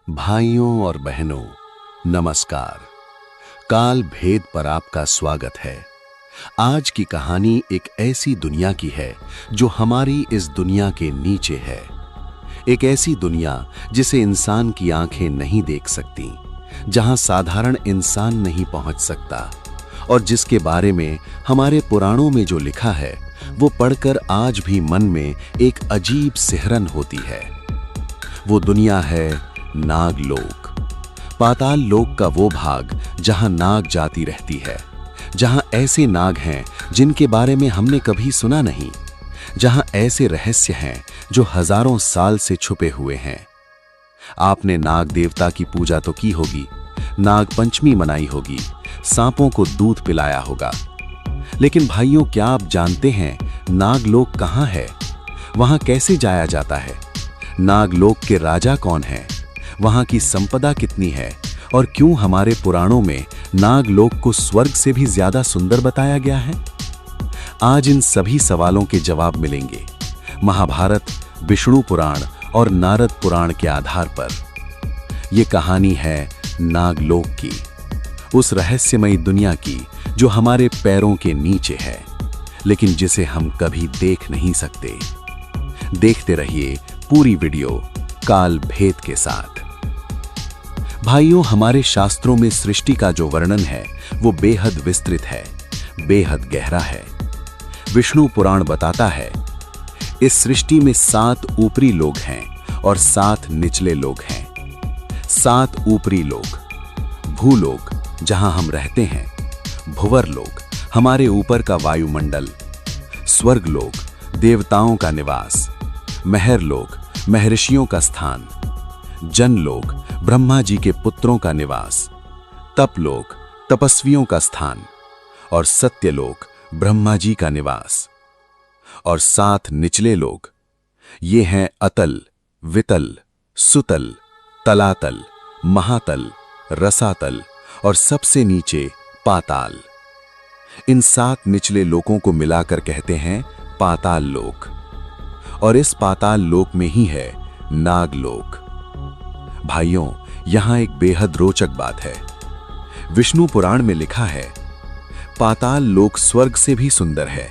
भाइयों और बहनों, नमस्कार। काल भेद पर आपका स्वागत है। आज की कहानी एक ऐसी दुनिया की है जो हमारी इस दुनिया के नीचे है। एक ऐसी दुनिया जिसे इंसान की आंखें नहीं देख सकती, जहां साधारण इंसान नहीं पहुंच सकता और जिसके बारे में हमारे पुराणों में जो लिखा है वो पढ़कर आज भी मन में एक अजीब सिहरन होती है। वो दुनिया है नागलोक। पाताल लोक का वो भाग जहां नाग जाति रहती है, जहां ऐसे नाग हैं जिनके बारे में हमने कभी सुना नहीं, जहां ऐसे रहस्य हैं जो हजारों साल से छुपे हुए हैं। आपने नाग देवता की पूजा तो की होगी, नाग पंचमी मनाई होगी, सांपों को दूध पिलाया होगा, लेकिन भाइयों, क्या आप जानते हैं नागलोक कहां है? वहां कैसे जाया जाता है? नागलोक के राजा कौन हैं? वहां की संपदा कितनी है और क्यों हमारे पुराणों में नागलोक को स्वर्ग से भी ज्यादा सुंदर बताया गया है? आज इन सभी सवालों के जवाब मिलेंगे महाभारत, विष्णु पुराण और नारद पुराण के आधार पर। यह कहानी है नागलोक की, उस रहस्यमयी दुनिया की जो हमारे पैरों के नीचे है, लेकिन जिसे हम कभी देख नहीं सकते। देखते रहिए पूरी वीडियो काल भेद के साथ। भाइयों, हमारे शास्त्रों में सृष्टि का जो वर्णन है वो बेहद विस्तृत है, बेहद गहरा है। विष्णु पुराण बताता है इस सृष्टि में 7 ऊपरी लोग हैं और 7 निचले लोग हैं। 7 ऊपरी लोग, भूलोक जहां हम रहते हैं, भुवर लोक हमारे ऊपर का वायुमंडल, स्वर्ग लोक देवताओं का निवास, महर लोक महर्षियों का स्थान, जनलोक ब्रह्मा जी के पुत्रों का निवास, तपलोक तपस्वियों का स्थान और सत्यलोक ब्रह्मा जी का निवास। और 7 निचले लोक, ये हैं अतल, वितल, सुतल, तलातल, महातल, रसातल और सबसे नीचे पाताल। इन 7 निचले लोकों को मिलाकर कहते हैं पाताल लोक, और इस पाताल लोक में ही है नागलोक। भाइयों, यहां एक बेहद रोचक बात है। विष्णु पुराण में लिखा है पाताल लोक स्वर्ग से भी सुंदर है।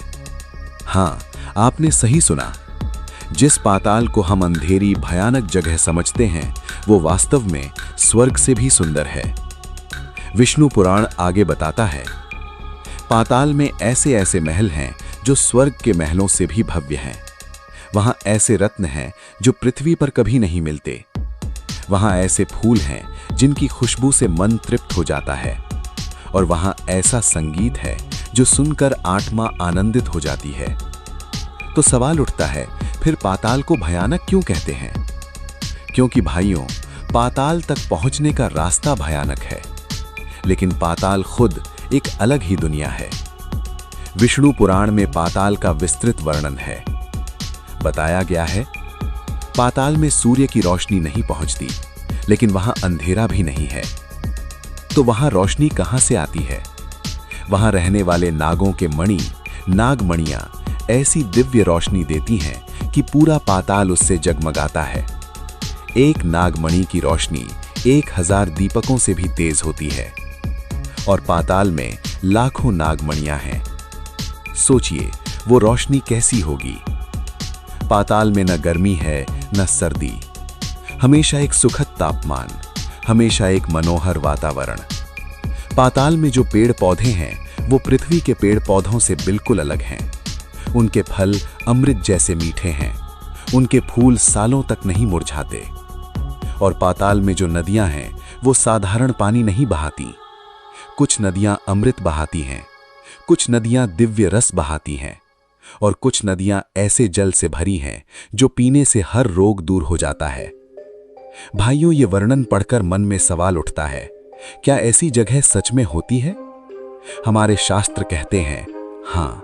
हां, आपने सही सुना। जिस पाताल को हम अंधेरी भयानक जगह समझते हैं वो वास्तव में स्वर्ग से भी सुंदर है। विष्णु पुराण आगे बताता है पाताल में ऐसे ऐसे महल हैं जो स्वर्ग के महलों से भी भव्य हैं। वहां ऐसे रत्न हैं जो पृथ्वी पर कभी नहीं मिलते। वहां ऐसे फूल हैं जिनकी खुशबू से मन तृप्त हो जाता है, और वहां ऐसा संगीत है जो सुनकर आत्मा आनंदित हो जाती है। तो सवाल उठता है, फिर पाताल को भयानक क्यों कहते हैं? क्योंकि भाइयों, पाताल तक पहुंचने का रास्ता भयानक है, लेकिन पाताल खुद एक अलग ही दुनिया है। विष्णु पुराण में पाताल का विस्तृत वर्णन है। बताया गया है पाताल में सूर्य की रोशनी नहीं पहुंचती, लेकिन वहां अंधेरा भी नहीं है। तो वहां रोशनी कहां से आती है? वहां रहने वाले नागों के मणि, नागमणियां ऐसी दिव्य रोशनी देती हैं कि पूरा पाताल उससे जगमगाता है। एक नागमणि की रोशनी 1000 दीपकों से भी तेज होती है, और पाताल में लाखों नागमणियां हैं। सोचिए वो रोशनी कैसी होगी। पाताल में न गर्मी है न सर्दी, हमेशा एक सुखद तापमान, हमेशा एक मनोहर वातावरण। पाताल में जो पेड़ पौधे हैं वो पृथ्वी के पेड़ पौधों से बिल्कुल अलग हैं। उनके फल अमृत जैसे मीठे हैं, उनके फूल सालों तक नहीं मुरझाते। और पाताल में जो नदियां हैं वो साधारण पानी नहीं बहाती। कुछ नदियां अमृत बहाती हैं, कुछ नदियां दिव्य रस बहाती हैं, और कुछ नदियां ऐसे जल से भरी हैं जो पीने से हर रोग दूर हो जाता है। भाइयों, ये वर्णन पढ़कर मन में सवाल उठता है, क्या ऐसी जगह सच में होती है? हमारे शास्त्र कहते हैं हाँ,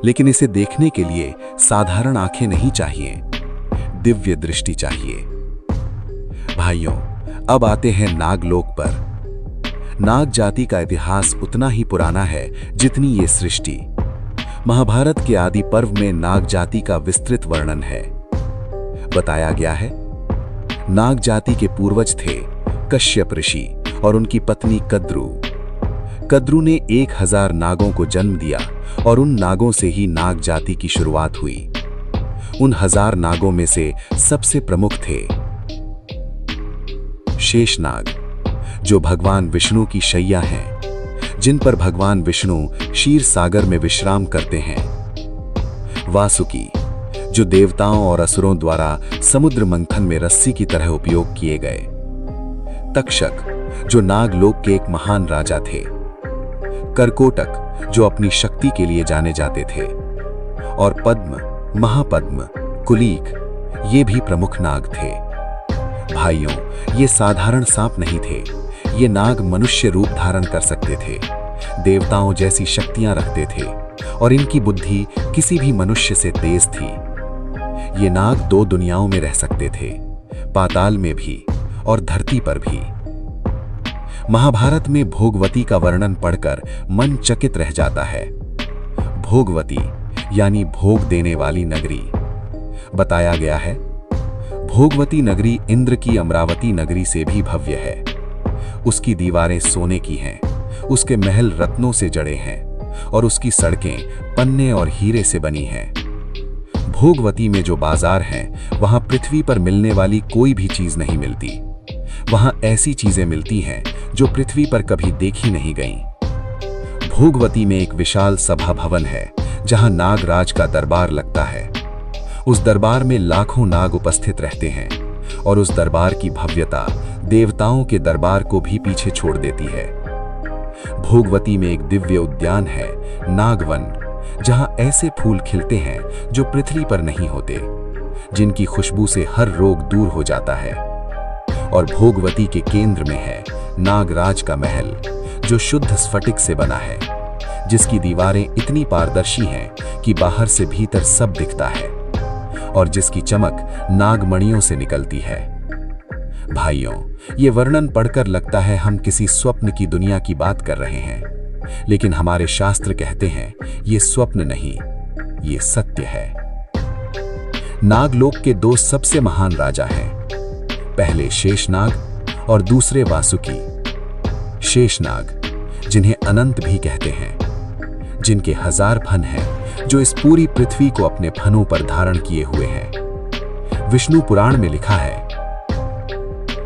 लेकिन इसे देखने के लिए साधारण आंखें नहीं चाहिए, दिव्य दृष्टि चाहिए। भाइयों, अब आते हैं नागलोक पर। नाग जाति का इतिहास उतना ही पुराना है जितनी ये सृष्टि। महाभारत के आदि पर्व में नाग जाति का विस्तृत वर्णन है। बताया गया है नाग जाति के पूर्वज थे कश्यप ऋषि और उनकी पत्नी कद्रू। कद्रू ने 1000 नागों को जन्म दिया और उन नागों से ही नाग जाति की शुरुआत हुई। उन 1000 नागों में से सबसे प्रमुख थे शेषनाग, जो भगवान विष्णु की शैया हैं, जिन पर भगवान विष्णु क्षीर सागर में विश्राम करते हैं। वासुकी, जो देवताओं और असुरों द्वारा समुद्र मंथन में रस्सी की तरह उपयोग किए गए। तक्षक, जो नागलोक के एक महान राजा थे। करकोटक, जो अपनी शक्ति के लिए जाने जाते थे। और पद्म, महापद्म, कुलीक, ये भी प्रमुख नाग थे। भाइयों, ये साधारण सांप नहीं थे। ये नाग मनुष्य रूप धारण कर सकते थे, देवताओं जैसी शक्तियां रखते थे और इनकी बुद्धि किसी भी मनुष्य से तेज थी। ये नाग 2 दुनियाओं में रह सकते थे, पाताल में भी और धरती पर भी। महाभारत में भोगवती का वर्णन पढ़कर मन चकित रह जाता है। भोगवती यानी भोग देने वाली नगरी। बताया गया है, भोगवती नगरी इंद्र की अमरावती नगरी से भी भव्य है। उसकी दीवारें सोने की हैं, उसके महल रत्नों से जड़े हैं और उसकी सड़कें पन्ने और हीरे से बनी हैं। भोगवती में जो बाजार हैं, वहां पृथ्वी पर मिलने वाली कोई भी चीज नहीं मिलती। वहां ऐसी चीजें मिलती हैं जो पृथ्वी पर कभी देखी नहीं गईं। भोगवती में एक विशाल सभा भवन है जहां नागराज का दरबार लगता है। उस दरबार में लाखों नाग उपस्थित रहते हैं और उस दरबार की भव्यता देवताओं के दरबार को भी पीछे छोड़ देती है। भोगवती में एक दिव्य उद्यान है, नागवन, जहां ऐसे फूल खिलते हैं जो पृथ्वी पर नहीं होते, जिनकी खुशबू से हर रोग दूर हो जाता है। और भोगवती के केंद्र में है नागराज का महल, जो शुद्ध स्फटिक से बना है, जिसकी दीवारें इतनी पारदर्शी हैं कि बाहर से भीतर सब दिखता है और जिसकी चमक नागमणियों से निकलती है। भाइयों, ये वर्णन पढ़कर लगता है हम किसी स्वप्न की दुनिया की बात कर रहे हैं, लेकिन हमारे शास्त्र कहते हैं ये स्वप्न नहीं, ये सत्य है। नागलोक के 2 सबसे महान राजा हैं, पहले शेषनाग और दूसरे वासुकी। शेषनाग, जिन्हें अनंत भी कहते हैं, जिनके 1000 फन हैं, जो इस पूरी पृथ्वी को अपने फनों पर धारण किए हुए हैं। विष्णु पुराण में लिखा है,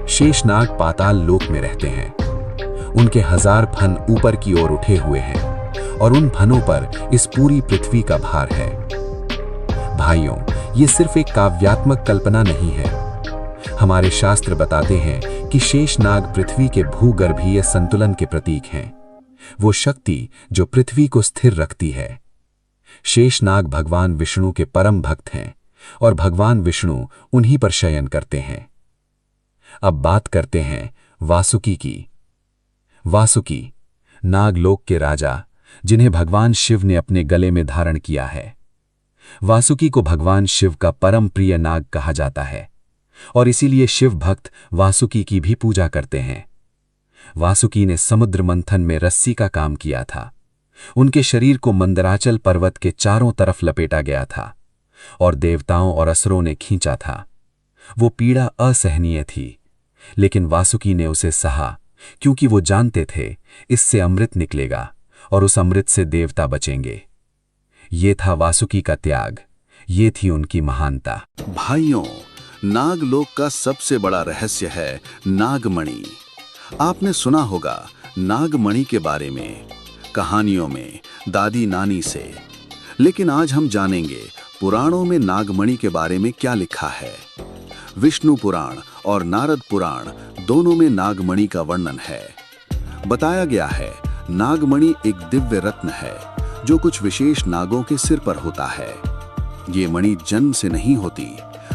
शेषनाग पाताल लोक में रहते हैं। उनके 1000 फन ऊपर की ओर उठे हुए हैं और उन फनों पर इस पूरी पृथ्वी का भार है। भाइयों, ये सिर्फ एक काव्यात्मक कल्पना नहीं है। हमारे शास्त्र बताते हैं कि शेषनाग पृथ्वी के भूगर्भीय संतुलन के प्रतीक हैं, वो शक्ति जो पृथ्वी को स्थिर रखती है। शेषनाग भगवान विष्णु के परम भक्त हैं और भगवान विष्णु उन्हीं पर शयन करते हैं। अब बात करते हैं वासुकी की। वासुकी, नागलोक के राजा, जिन्हें भगवान शिव ने अपने गले में धारण किया है। वासुकी को भगवान शिव का परम प्रिय नाग कहा जाता है और इसीलिए शिव भक्त वासुकी की भी पूजा करते हैं। वासुकी ने समुद्र मंथन में रस्सी का काम किया था। उनके शरीर को मंदराचल पर्वत के चारों तरफ लपेटा गया था और देवताओं और असुरों ने खींचा था। वो पीड़ा असहनीय थी, लेकिन वासुकी ने उसे सहा, क्योंकि वो जानते थे इससे अमृत निकलेगा और उस अमृत से देवता बचेंगे। ये था वासुकी का त्याग, ये थी उनकी महानता। भाइयों, नागलोक का सबसे बड़ा रहस्य है नागमणि। आपने सुना होगा नागमणि के बारे में, कहानियों में, दादी नानी से, लेकिन आज हम जानेंगे पुराणों में नागमणि के बारे में क्या लिखा है। विष्णु पुराण और नारद पुराण दोनों में नागमणि का वर्णन है। बताया गया है नागमणि एक दिव्य रत्न है जो कुछ विशेष नागों के सिर पर होता है। ये मणि जन्म से नहीं होती,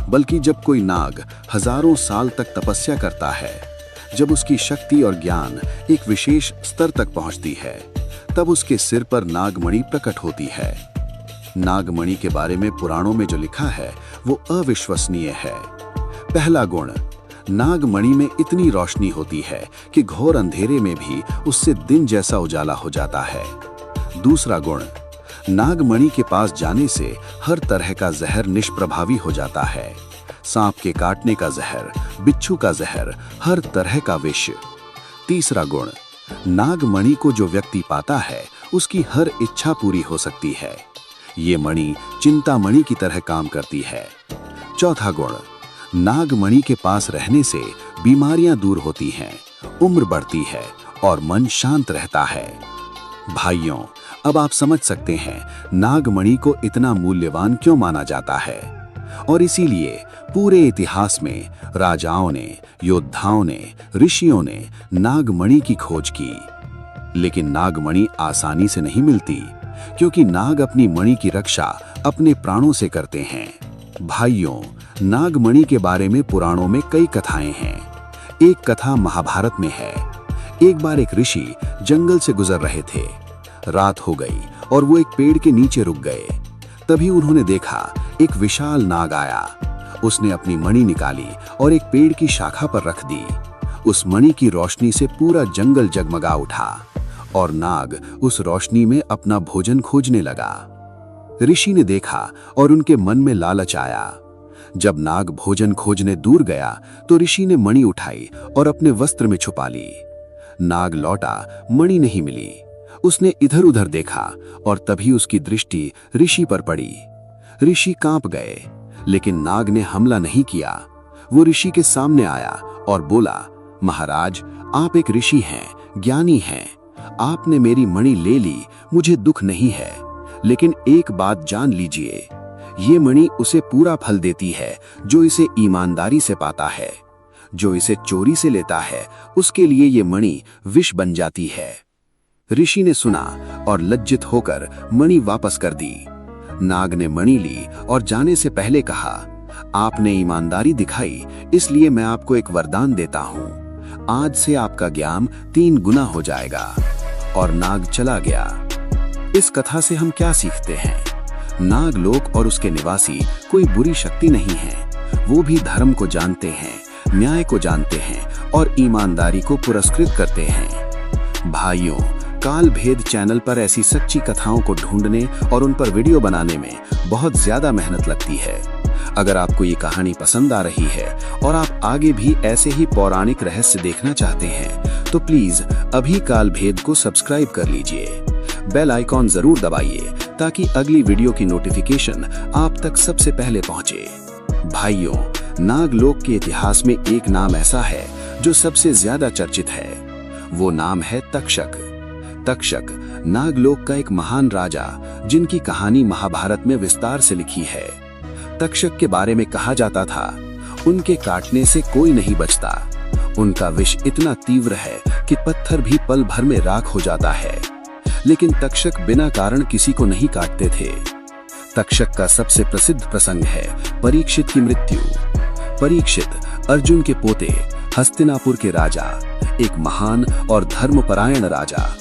बल्कि जब कोई नाग हजारों साल तक तपस्या करता है, जब उसकी शक्ति और ज्ञान एक विशेष स्तर तक पहुंचती है, तब उसके सिर पर नागमणि प्रकट होती है। नागमणि के बारे में पुराणों में जो लिखा है वो अविश्वसनीय है। पहला गुण, नागमणि में इतनी रोशनी होती है कि घोर अंधेरे में भी उससे दिन जैसा उजाला हो जाता है। दूसरा गुण, नागमणि के पास जाने से हर तरह का जहर निष्प्रभावी हो जाता है। सांप के काटने का जहर, बिच्छू का जहर, हर तरह का विष। तीसरा गुण, नागमणि को जो व्यक्ति पाता है उसकी हर इच्छा पूरी हो सकती है। ये मणि चिंतामणि की तरह काम करती है। चौथा गुण, नागमणि के पास रहने से बीमारियां दूर होती हैं, उम्र बढ़ती है और मन शांत रहता है। भाइयों, अब आप समझ सकते हैं नागमणि को इतना मूल्यवान क्यों माना जाता है। और इसीलिए पूरे इतिहास में राजाओं ने, योद्धाओं ने, ऋषियों ने नागमणि की खोज की। लेकिन नागमणि आसानी से नहीं मिलती, क्योंकि नाग अपनी मणि की रक्षा अपने प्राणों से करते हैं। भाइयों, नागमणि के बारे में पुराणों में कई कथाएं हैं। एक कथा महाभारत में है। एक बार एक ऋषि जंगल से गुजर रहे थे। रात हो गई और वो एक पेड़ के नीचे रुक गए। तभी उन्होंने देखा एक विशाल नाग आया। उसने अपनी मणि निकाली और एक पेड़ की शाखा पर रख दी। उस मणि की रोशनी से पूरा जंगल जगमगा उठा और नाग उस रोशनी में अपना भोजन खोजने लगा। ऋषि ने देखा और उनके मन में लालच आया। जब नाग भोजन खोजने दूर गया तो ऋषि ने मणि उठाई और अपने वस्त्र में छुपा ली। नाग लौटा, मणि नहीं मिली। उसने इधर उधर देखा और तभी उसकी दृष्टि ऋषि पर पड़ी। ऋषि कांप गए, लेकिन नाग ने हमला नहीं किया। वो ऋषि के सामने आया और बोला, महाराज, आप एक ऋषि हैं, ज्ञानी हैं। आपने मेरी मणि ले ली, मुझे दुख नहीं है, लेकिन एक बात जान लीजिए, ये मणि उसे पूरा फल देती है जो इसे ईमानदारी से पाता है। जो इसे चोरी से लेता है उसके लिए ये मणि विष बन जाती है। ऋषि ने सुना और लज्जित होकर मणि वापस कर दी। नाग ने मणि ली और जाने से पहले कहा, आपने ईमानदारी दिखाई, इसलिए मैं आपको एक वरदान देता हूं। आज से आपका ज्ञान 3 गुना हो जाएगा। और नाग चला गया। इस कथा से हम क्या सीखते हैं? नागलोक और उसके निवासी कोई बुरी शक्ति नहीं है। वो भी धर्म को जानते हैं, न्याय को जानते हैं और ईमानदारी को पुरस्कृत करते हैं। भाइयों, काल भेद चैनल पर ऐसी सच्ची कथाओं को ढूंढने और उन पर वीडियो बनाने में बहुत ज्यादा मेहनत लगती है। अगर आपको ये कहानी पसंद आ रही है और आप आगे भी ऐसे ही पौराणिक रहस्य देखना चाहते हैं तो प्लीज अभी काल भेद को सब्सक्राइब कर लीजिए। बेल आइकॉन जरूर दबाइए ताकि अगली वीडियो की नोटिफिकेशन आप तक सबसे पहले पहुंचे। भाइयों, नागलोक के इतिहास में एक नाम ऐसा है जो सबसे ज्यादा चर्चित है। वो नाम है तक्षक। तक्षक नागलोक का एक महान राजा जिनकी कहानी महाभारत में विस्तार से लिखी है। तक्षक के बारे में कहा जाता था, उनके काटने से कोई नहीं बचता। उनका विष इतना तीव्र है कि पत्थर भी पल भर में राख हो जाता है। लेकिन तक्षक बिना कारण किसी को नहीं काटते थे। तक्षक का सबसे प्रसिद्ध प्रसंग है परीक्षित की मृत्यु। परीक्षित अर्जुन के पोते, हस्तिनापुर के राजा, एक महान और धर्मपरायण राजा।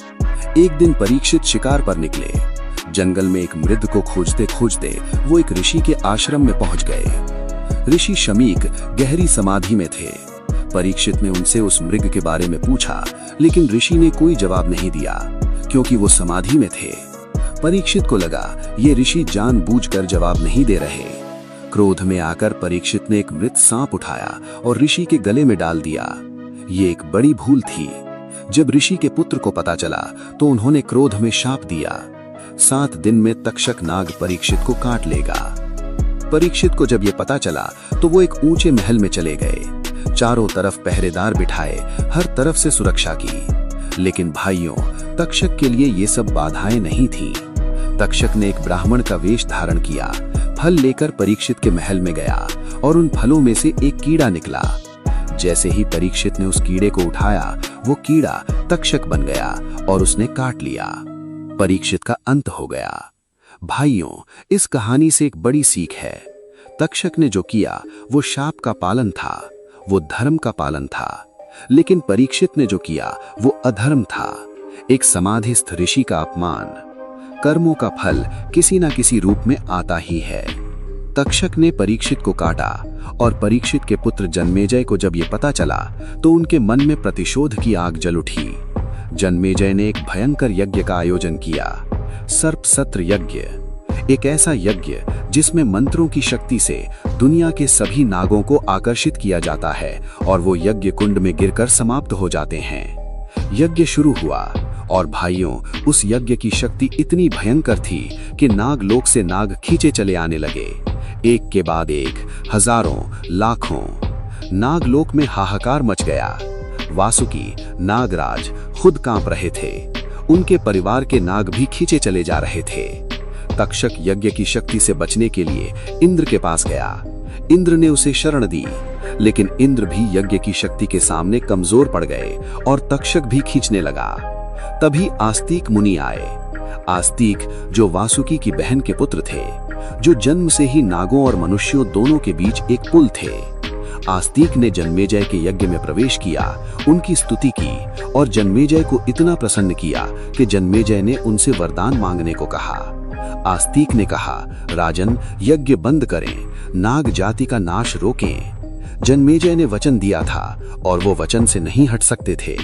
एक दिन परीक्षित शिकार पर निकले। जंगल में एक मृग को खोजते खोजते वो एक ऋषि के आश्रम में पहुंच गए। ऋषि शमीक गहरी समाधि में थे। परीक्षित ने उनसे उस मृग के बारे में पूछा, लेकिन ऋषि ने कोई जवाब नहीं दिया क्योंकि वो समाधि में थे। परीक्षित को लगा ये ऋषि जानबूझकर जवाब नहीं दे रहे। क्रोध में आकर परीक्षित ने एक मृत सांप उठाया और ऋषि के गले में डाल दिया। ये एक बड़ी भूल थी। जब ऋषि के पुत्र को पता चला तो उन्होंने क्रोध में शाप दिया, 7 दिन में तक्षक नाग परीक्षित को काट लेगा। परीक्षित को जब ये पता चला तो वो एक ऊंचे महल में चले गए। चारों तरफ पहरेदार बिठाए, हर तरफ से सुरक्षा की। लेकिन भाइयों, तक्षक के लिए ये सब बाधाएं नहीं थीं। तक्षक ने एक ब्राह्मण का वेश धारण किया, फल लेकर परीक्षित के महल में गया और उन फलों में से एक कीड़ा निकला। जैसे ही परीक्षित ने उस कीड़े को उठाया, वो कीड़ा तक्षक बन गया और उसने काट लिया। परीक्षित का अंत हो गया। भाइयों, इस कहानी से एक बड़ी सीख है। तक्षक ने जो किया वो शाप का पालन था, वो धर्म का पालन था। लेकिन परीक्षित ने जो किया वो अधर्म था, एक समाधिस्थ ऋषि का अपमान। कर्मों का फल किसी न किसी रूप में आता ही है। तक्षक ने परीक्षित को काटा और परीक्षित के पुत्र जन्मेजय को जब ये पता चला तो उनके मन में प्रतिशोध की आग जल उठी। जन्मेजय ने एक भयंकर यज्ञ का आयोजन किया, सर्प सत्र यज्ञ। एक ऐसा यज्ञ जिसमें मंत्रों की शक्ति से दुनिया के सभी नागों को आकर्षित किया जाता है और वो यज्ञ कुंड में गिरकर समाप्त हो जाते हैं। यज्ञ शुरू हुआ और भाइयों, उस यज्ञ की शक्ति इतनी भयंकर थी कि नागलोक से नाग खींचे चले आने लगे, एक के बाद एक, हजारों, लाखों। नागलोक में हाहाकार मच गया। वासुकी, नागराज खुद कांप रहे थे। उनके परिवार के नाग भी खींचे चले जा रहे थे। तक्षक यज्ञ की शक्ति से बचने के लिए इंद्र के पास गया। इंद्र ने उसे शरण दी, लेकिन इंद्र भी यज्ञ की शक्ति के सामने कमजोर पड़ गए और तक्षक भी खींचने लगा। तभी आस्तिक मुनि आए। आस्तिक जो वासुकी की बहन के पुत्र थे, जो जन्म से ही नागों और मनुष्यों दोनों के बीच एक पुल थे। आस्तिक ने जन्मेजय के यज्ञ में प्रवेश किया, उनकी स्तुति की और जन्मेजय को इतना प्रसन्न किया कि जन्मेजय ने उनसे वरदान मांगने को कहा। आस्तिक ने कहा, राजन, यज्ञ बंद करें, नाग जाति का नाश रोकें। जन्मेजय ने वचन दिया था और वो वचन से नहीं हट सकते थे।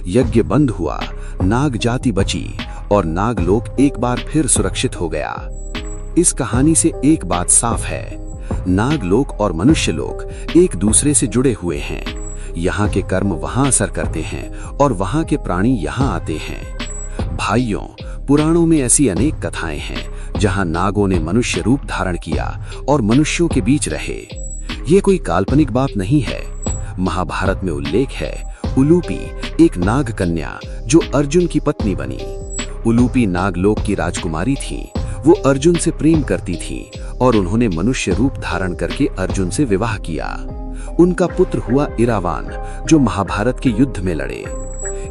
यज्ञ बंद हुआ, नाग जाति बची और नागलोक एक बार फिर सुरक्षित हो गया। इस कहानी से एक बात साफ है, नागलोक और मनुष्यलोक एक दूसरे से जुड़े हुए हैं। यहाँ के कर्म वहाँ असर करते हैं और वहाँ के प्राणी यहाँ आते हैं। भाइयों, पुराणों में ऐसी अनेक कथाएं हैं जहाँ नागों ने मनुष्य रूप धारण किया और मनुष्यों के बीच रहे। ये कोई काल्पनिक बात नहीं है। महाभारत में उल्लेख है, उलूपी, एक नाग कन्या जो अर्जुन की पत्नी बनी। उलूपी नागलोक की राजकुमारी थी। वो अर्जुन से प्रेम करती थी और उन्होंने मनुष्य रूप धारण करके अर्जुन से विवाह किया। उनका पुत्र हुआ इरावान, जो महाभारत के युद्ध में लड़े।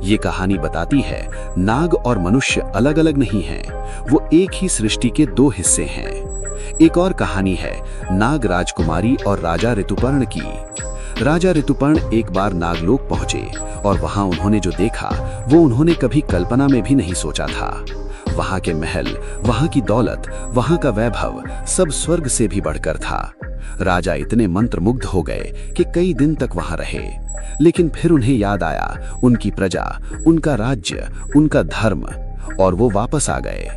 ये कहानी बताती है, नाग और मनुष्य अलग अलग नहीं हैं, वो एक ही सृष्टि के दो हिस्से हैं। एक और कहानी है नाग राजकुमारी और राजा ऋतुपर्ण की। राजा ऋतुपर्ण एक बार नागलोक पहुंचे और वहां उन्होंने जो देखा वो उन्होंने कभी कल्पना में भी नहीं सोचा था। वहां के महल, वहां की दौलत, वहां का वैभव सब स्वर्ग से भी बढ़कर था। राजा इतने मंत्रमुग्ध हो गए कि कई दिन तक वहां रहे, लेकिन फिर उन्हें याद आया उनकी प्रजा, उनका राज्य, उनका धर्म, और वो वापस आ गए।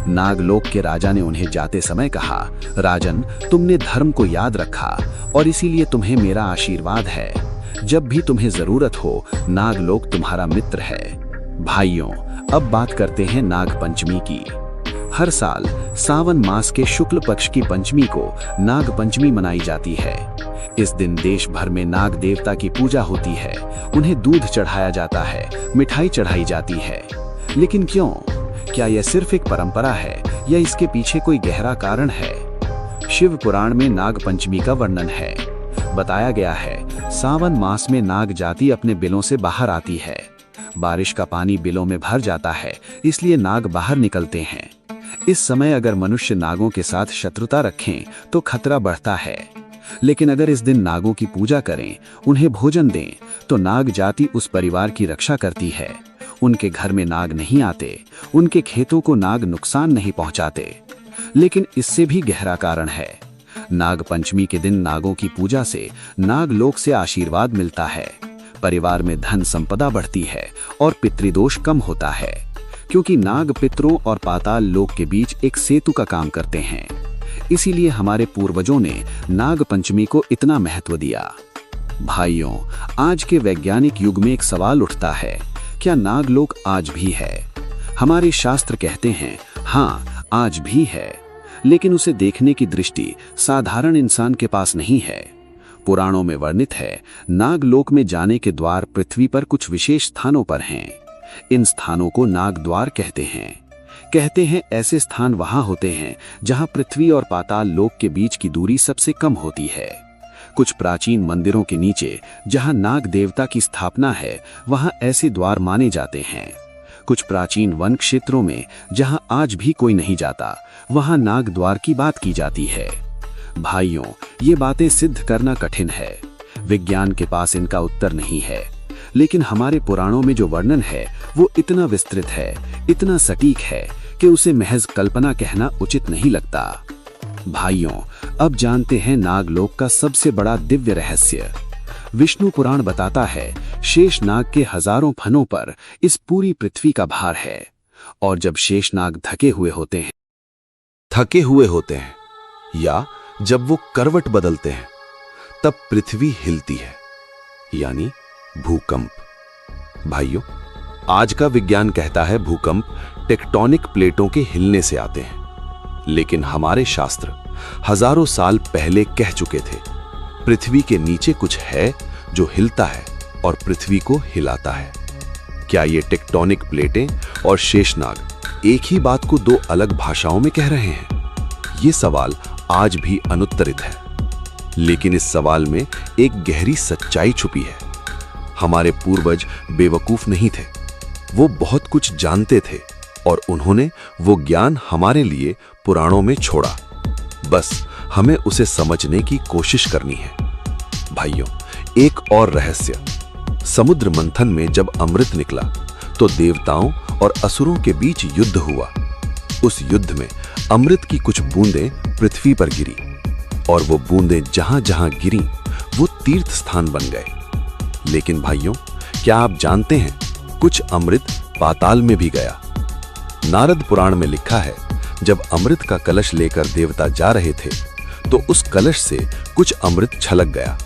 नागलोक के राजा ने उन्हें जाते समय कहा, राजन, तुमने धर्म को याद रखा और इसीलिए तुम्हें मेरा आशीर्वाद है। जब भी तुम्हें जरूरत हो, नागलोक तुम्हारा मित्र है। भाइयों, अब बात करते हैं नाग पंचमी की। हर साल सावन मास के शुक्ल पक्ष की पंचमी को नाग पंचमी मनाई जाती है। इस दिन देश भर में नाग देवता की पूजा होती है। उन्हें दूध चढ़ाया जाता है, मिठाई चढ़ाई जाती है। लेकिन क्यों? क्या यह सिर्फ एक परंपरा है या इसके पीछे कोई गहरा कारण है? शिव पुराण में नाग पंचमी का वर्णन है। बताया गया है, सावन मास में नाग जाति अपने बिलों से बाहर आती है। बारिश का पानी बिलों में भर जाता है, इसलिए नाग बाहर निकलते हैं। इस समय अगर मनुष्य नागों के साथ शत्रुता रखें तो खतरा बढ़ता है, लेकिन अगर इस दिन नागों की पूजा करें, उन्हें भोजन दें, तो नाग जाति उस परिवार की रक्षा करती है। उनके घर में नाग नहीं आते, उनके खेतों को नाग नुकसान नहीं पहुंचाते। लेकिन इससे भी गहरा कारण है। नाग पंचमी के दिन नागों की पूजा से नागलोक से आशीर्वाद मिलता है, परिवार में धन संपदा बढ़ती है और पितृदोष कम होता है, क्योंकि नाग पितरों और पाताल लोक के बीच एक सेतु का काम करते हैं। इसीलिए हमारे पूर्वजों ने नाग पंचमी को इतना महत्व दिया। भाइयों, आज के वैज्ञानिक युग में एक सवाल उठता है, क्या नागलोक आज भी है? हमारे शास्त्र कहते हैं, हाँ, आज भी है, लेकिन उसे देखने की दृष्टि साधारण इंसान के पास नहीं है। पुराणों में वर्णित है, नागलोक में जाने के द्वार पृथ्वी पर कुछ विशेष स्थानों पर हैं। इन स्थानों को नाग द्वार कहते हैं। कहते हैं ऐसे स्थान वहां होते हैं जहां पृथ्वी और पाताल लोक के बीच की दूरी सबसे कम होती है। कुछ प्राचीन मंदिरों के नीचे जहां नाग देवता की स्थापना है, वहां ऐसे द्वार माने जाते हैं। कुछ प्राचीन वन क्षेत्रों में जहां आज भी कोई नहीं जाता, वहां नाग द्वार की बात की जाती है। भाइयों, ये बातें सिद्ध करना कठिन है। विज्ञान के पास इनका उत्तर नहीं है, लेकिन हमारे पुराणों में जो वर्णन है वो इतना विस्तृत है, इतना सटीक है कि उसे महज कल्पना कहना उचित नहीं लगता। भाइयों, अब जानते हैं नागलोक का सबसे बड़ा दिव्य रहस्य। विष्णु पुराण बताता है, शेषनाग के हजारों फनों पर इस पूरी पृथ्वी का भार है, और जब शेषनाग थके हुए होते हैं थके हुए होते हैं या जब वो करवट बदलते हैं तब पृथ्वी हिलती है, यानी भूकंप। भाइयों, आज का विज्ञान कहता है भूकंप टेक्टोनिक प्लेटों के हिलने से आते हैं, लेकिन हमारे शास्त्र हजारों साल पहले कह चुके थे पृथ्वी के नीचे कुछ है जो हिलता है और पृथ्वी को हिलाता है। क्या ये टेक्टोनिक प्लेटें और शेषनाग एक ही बात को दो अलग भाषाओं में कह रहे हैं? ये सवाल आज भी अनुत्तरित है, लेकिन इस सवाल में एक गहरी सच्चाई छुपी है। हमारे पूर्वज बेवकूफ नहीं थे, वो बहुत कुछ जानते थे और उन्होंने वो ज्ञान हमारे लिए पुराणों में छोड़ा। बस हमें उसे समझने की कोशिश करनी है। भाइयों, एक और रहस्य। समुद्र मंथन में जब अमृत निकला तो देवताओं और असुरों के बीच युद्ध हुआ। उस युद्ध में अमृत की कुछ बूंदें पृथ्वी पर गिरी और वो बूंदें जहां जहां गिरी वो तीर्थ स्थान बन गए। लेकिन भाइयों, क्या आप जानते हैं कुछ अमृत पाताल में भी गया? नारद पुराण में लिखा है, जब अमृत का कलश लेकर देवता जा रहे थे तो उस कलश से कुछ अमृत छलक गया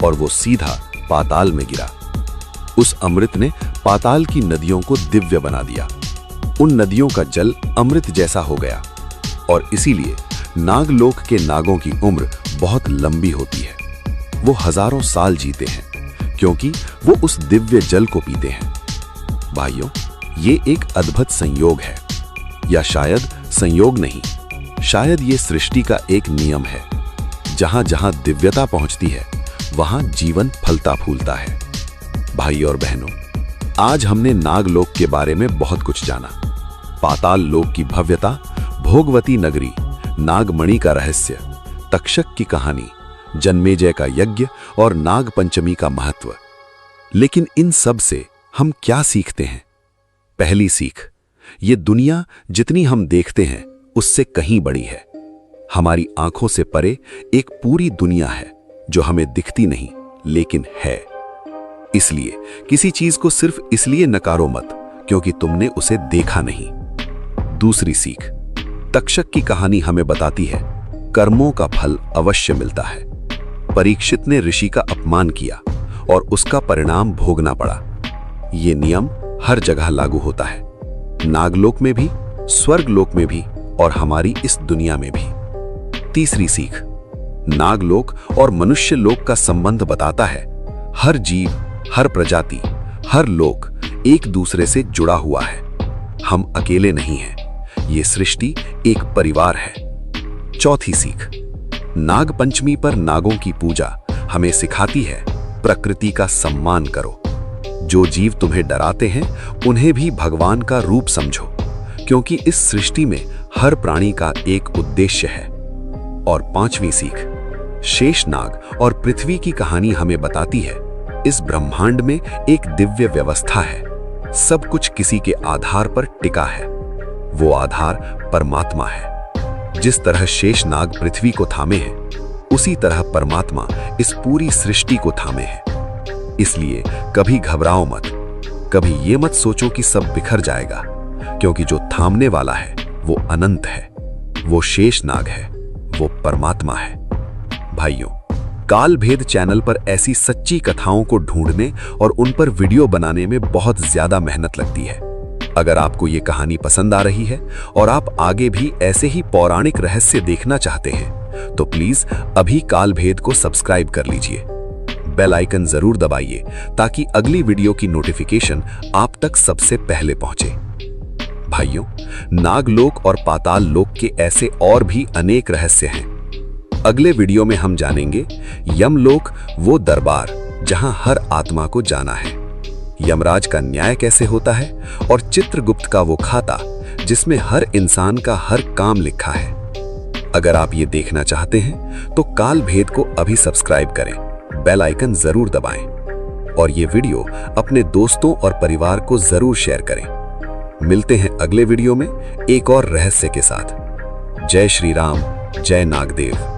और वो सीधा पाताल में गिरा। उस अमृत ने पाताल की नदियों को दिव्य बना दिया। उन नदियों का जल अमृत जैसा हो गया और इसीलिए नागलोक के नागों की उम्र बहुत लंबी होती है। वो हजारों साल जीते हैं क्योंकि वो उस दिव्य जल को पीते हैं। भाइयों, ये एक अद्भुत संयोग है, या शायद संयोग नहीं, शायद ये सृष्टि का एक नियम है। जहां जहां दिव्यता पहुंचती है वहां जीवन फलता फूलता है। भाई और बहनों, आज हमने नागलोक के बारे में बहुत कुछ जाना। पाताल लोक की भव्यता, भोगवती नगरी, नागमणि का रहस्य, तक्षक की कहानी, जन्मेजय का यज्ञ और नाग पंचमी का महत्व। लेकिन इन सब से हम क्या सीखते हैं? पहली सीख, ये दुनिया जितनी हम देखते हैं उससे कहीं बड़ी है। हमारी आंखों से परे एक पूरी दुनिया है जो हमें दिखती नहीं लेकिन है। इसलिए किसी चीज को सिर्फ इसलिए नकारो मत क्योंकि तुमने उसे देखा नहीं। दूसरी सीख, तक्षक की कहानी हमें बताती है कर्मों का फल अवश्य मिलता है। परीक्षित ने ऋषि का अपमान किया और उसका परिणाम भोगना पड़ा। ये नियम हर जगह लागू होता है, नागलोक में भी, स्वर्गलोक में भी और हमारी इस दुनिया में भी। तीसरी सीख, नागलोक और मनुष्य लोक का संबंध बताता है हर जीव, हर प्रजाति, हर लोक एक दूसरे से जुड़ा हुआ है। हम अकेले नहीं हैं, ये सृष्टि एक परिवार है। चौथी सीख, नाग पंचमी पर नागों की पूजा हमें सिखाती है प्रकृति का सम्मान करो। जो जीव तुम्हें डराते हैं उन्हें भी भगवान का रूप समझो, क्योंकि इस सृष्टि में हर प्राणी का एक उद्देश्य है। और पांचवी सीख, शेषनाग और पृथ्वी की कहानी हमें बताती है इस ब्रह्मांड में एक दिव्य व्यवस्था है। सब कुछ किसी के आधार पर टिका है, वो आधार परमात्मा है। जिस तरह शेषनाग पृथ्वी को थामे हैं, उसी तरह परमात्मा इस पूरी सृष्टि को थामे है। इसलिए कभी घबराओ मत, कभी ये मत सोचो कि सब बिखर जाएगा, क्योंकि जो थामने वाला है वो अनंत है, वो शेषनाग है, वो परमात्मा है। भाइयों, काल भेद चैनल पर ऐसी सच्ची कथाओं को ढूंढने और उन पर वीडियो बनाने में बहुत ज्यादा मेहनत लगती है। अगर आपको ये कहानी पसंद आ रही है और आप आगे भी ऐसे ही पौराणिक रहस्य देखना चाहते हैं तो प्लीज अभी काल भेद को सब्सक्राइब कर लीजिए। बेल आइकन जरूर दबाइए ताकि अगली वीडियो की नोटिफिकेशन आप तक सबसे पहले पहुंचे। भाइयों, नागलोक और पाताल लोक के ऐसे और भी अनेक रहस्य हैं। अगले वीडियो में हम जानेंगे यमलोक, वो दरबार जहां हर आत्मा को जाना है, यमराज का न्याय कैसे होता है और चित्रगुप्त का वो खाता जिसमें हर इंसान का हर काम लिखा है। अगर आप ये देखना चाहते हैं तो काल भेद को अभी सब्सक्राइब करें, बेल आइकन जरूर दबाएं और ये वीडियो अपने दोस्तों और परिवार को जरूर शेयर करें। मिलते हैं अगले वीडियो में एक और रहस्य के साथ। जय श्री राम, जय नागदेव।